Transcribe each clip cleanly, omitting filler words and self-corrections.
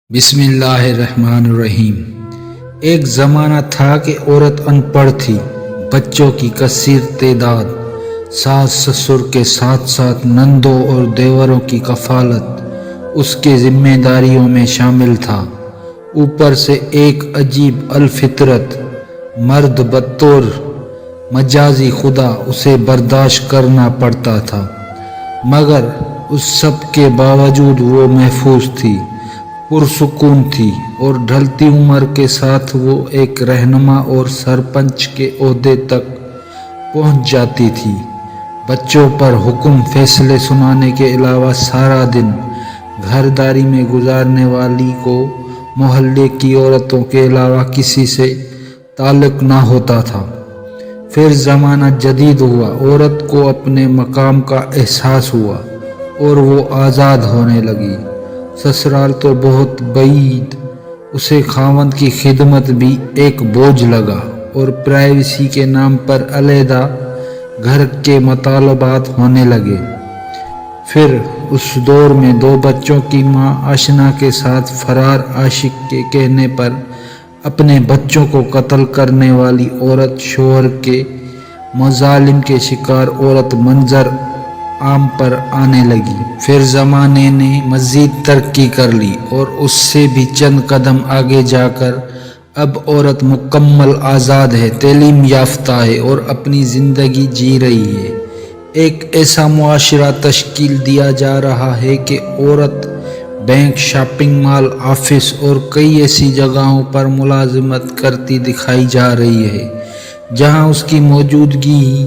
بسم اللہ الرحمن الرحیم۔ ایک زمانہ تھا کہ عورت ان پڑھ تھی، بچوں کی کثیر تعداد، ساس سسر کے ساتھ ساتھ نندوں اور دیوروں کی کفالت اس کے ذمہ داریوں میں شامل تھا۔ اوپر سے ایک عجیب الفطرت مرد بطور مجازی خدا اسے برداشت کرنا پڑتا تھا، مگر اس سب کے باوجود وہ محفوظ تھی، پرسکون تھی اور ڈھلتی عمر کے ساتھ وہ ایک رہنما اور سرپنچ کے عہدے تک پہنچ جاتی تھی۔ بچوں پر حکم فیصلے سنانے کے علاوہ سارا دن گھرداری میں گزارنے والی کو محلے کی عورتوں کے علاوہ کسی سے تعلق نہ ہوتا تھا۔ پھر زمانہ جدید ہوا، عورت کو اپنے مقام کا احساس ہوا اور وہ آزاد ہونے لگی۔ سسرال تو بہت بعید، اسے خاوند کی خدمت بھی ایک بوجھ لگا اور پرائیویسی کے نام پر علیحدہ گھر کے مطالبات ہونے لگے۔ پھر اس دور میں دو بچوں کی ماں آشنا کے ساتھ فرار عاشق کے کہنے پر اپنے بچوں کو قتل کرنے والی عورت، شوہر کے مظالم کے شکار عورت منظر عام پر آنے لگی۔ پھر زمانے نے مزید ترقی کر لی اور اس سے بھی چند قدم آگے جا کر اب عورت مکمل آزاد ہے، تعلیم یافتہ ہے اور اپنی زندگی جی رہی ہے۔ ایک ایسا معاشرہ تشکیل دیا جا رہا ہے کہ عورت بینک، شاپنگ مال، آفس اور کئی ایسی جگہوں پر ملازمت کرتی دکھائی جا رہی ہے جہاں اس کی موجودگی ہی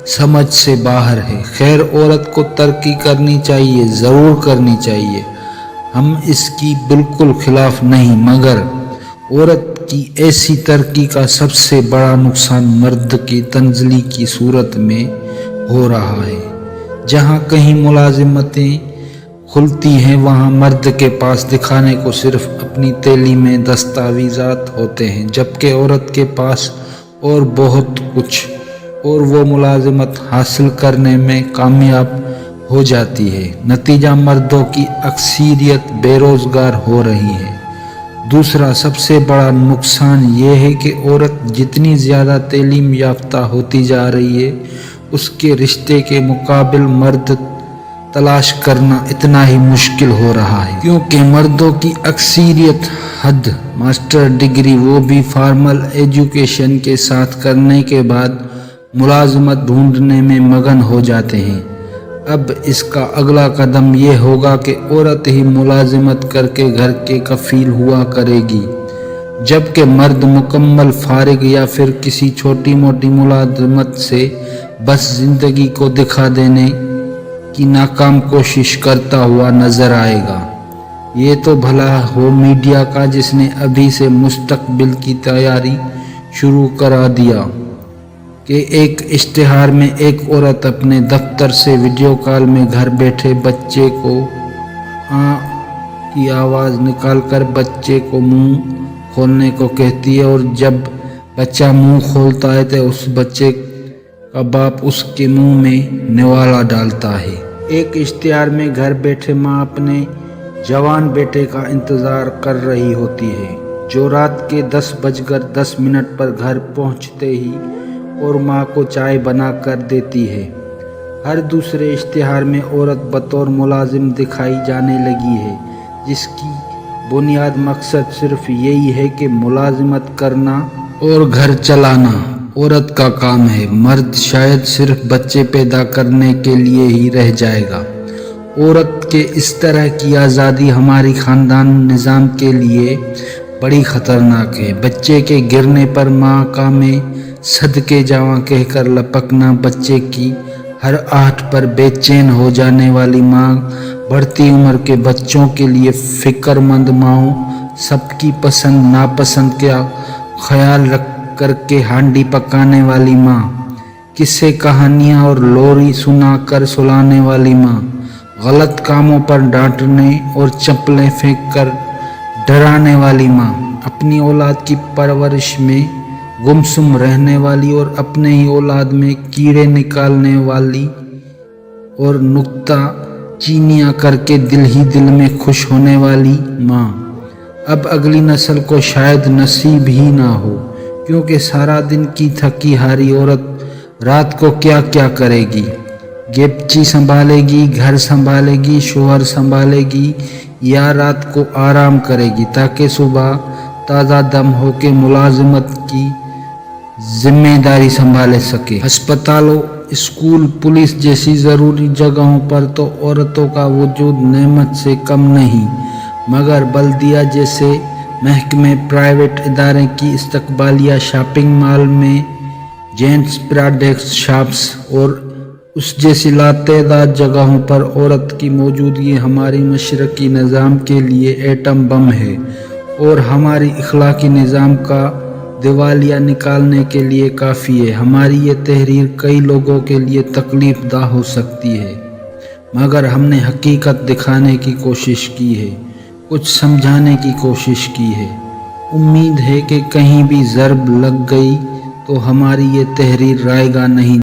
سمجھ سے باہر ہے۔ خیر، عورت کو ترقی کرنی چاہیے، ضرور کرنی چاہیے، ہم اس کی بالکل خلاف نہیں، مگر عورت کی ایسی ترقی کا سب سے بڑا نقصان مرد کی تنزلی کی صورت میں ہو رہا ہے۔ جہاں کہیں ملازمتیں کھلتی ہیں وہاں مرد کے پاس دکھانے کو صرف اپنی تعلیمی دستاویزات ہوتے ہیں، جبکہ عورت کے پاس اور بہت کچھ، اور وہ ملازمت حاصل کرنے میں کامیاب ہو جاتی ہے۔ نتیجہ مردوں کی اکثریت بے روزگار ہو رہی ہے۔ دوسرا سب سے بڑا نقصان یہ ہے کہ عورت جتنی زیادہ تعلیم یافتہ ہوتی جا رہی ہے، اس کے رشتے کے مقابل مرد تلاش کرنا اتنا ہی مشکل ہو رہا ہے، کیونکہ مردوں کی اکثریت حد ماسٹر ڈگری، وہ بھی فارمل ایجوکیشن کے ساتھ کرنے کے بعد ملازمت ڈھونڈنے میں مگن ہو جاتے ہیں۔ اب اس کا اگلا قدم یہ ہوگا کہ عورت ہی ملازمت کر کے گھر کے کفیل ہوا کرے گی، جبکہ مرد مکمل فارغ یا پھر کسی چھوٹی موٹی ملازمت سے بس زندگی کو دکھا دینے کی ناکام کوشش کرتا ہوا نظر آئے گا۔ یہ تو بھلا ہو میڈیا کا، جس نے ابھی سے مستقبل کی تیاری شروع کرا دیا کہ ایک اشتہار میں ایک عورت اپنے دفتر سے ویڈیو کال میں گھر بیٹھے بچے کو کی آواز نکال کر بچے کو منہ کھولنے کو کہتی ہے، اور جب بچہ منہ کھولتا ہے تو اس بچے کا باپ اس کے منہ میں نوالا ڈالتا ہے۔ ایک اشتہار میں گھر بیٹھے ماں اپنے جوان بیٹے کا انتظار کر رہی ہوتی ہے، جو رات کے 10:10 پر گھر پہنچتے ہی اور ماں کو چائے بنا کر دیتی ہے۔ ہر دوسرے اشتہار میں عورت بطور ملازم دکھائی جانے لگی ہے، جس کی بنیاد مقصد صرف یہی ہے کہ ملازمت کرنا اور گھر چلانا عورت کا کام ہے، مرد شاید صرف بچے پیدا کرنے کے لیے ہی رہ جائے گا۔ عورت کے اس طرح کی آزادی ہماری خاندان نظام کے لیے بڑی خطرناک ہے۔ بچے کے گرنے پر ماں کا میں صدقے جاواں کہہ کر لپکنا، بچے کی ہر آہٹ پر بے چین ہو جانے والی ماں، بڑھتی عمر کے بچوں کے لیے فکر مند ماؤں، سب کی پسند ناپسند کا خیال رکھ کر کے ہانڈی پکانے والی ماں، قصے کہانیاں اور لوری سنا کر سلانے والی ماں، غلط کاموں پر ڈانٹنے اور چپلیں پھینک کر ڈرانے والی ماں، اپنی اولاد کی پرورش میں گمسم رہنے والی اور اپنے ہی اولاد میں کیڑے نکالنے والی اور نکتہ چینیاں کر کے دل ہی دل میں خوش ہونے والی ماں، اب اگلی نسل کو شاید نصیب ہی نہ ہو، کیونکہ سارا دن کی تھکی ہاری عورت رات کو کیا کیا کرے گی؟ بچی سنبھالے گی، گھر سنبھالے گی، شوہر سنبھالے گی، یا رات کو آرام کرے گی تاکہ صبح تازہ دم ہو کے ملازمت کی ذمہ داری سنبھال سکے۔ ہسپتالوں، اسکول، پولیس جیسی ضروری جگہوں پر تو عورتوں کا وجود نعمت سے کم نہیں، مگر بلدیہ جیسے محکمے، پرائیویٹ ادارے کی استقبالیہ، شاپنگ مال میں جینٹس پروڈکٹس شاپس اور اس جیسی لاتعداد جگہوں پر عورت کی موجودگی ہماری مشرقی نظام کے لیے ایٹم بم ہے اور ہماری اخلاقی نظام کا دیوالیہ نکالنے کے لیے کافی ہے۔ ہماری یہ تحریر کئی لوگوں کے لیے تکلیف دہ ہو سکتی ہے، مگر ہم نے حقیقت دکھانے کی کوشش کی ہے، کچھ سمجھانے کی کوشش کی ہے۔ امید ہے کہ کہیں بھی ضرب لگ گئی تو ہماری یہ تحریر رائیگاں نہیں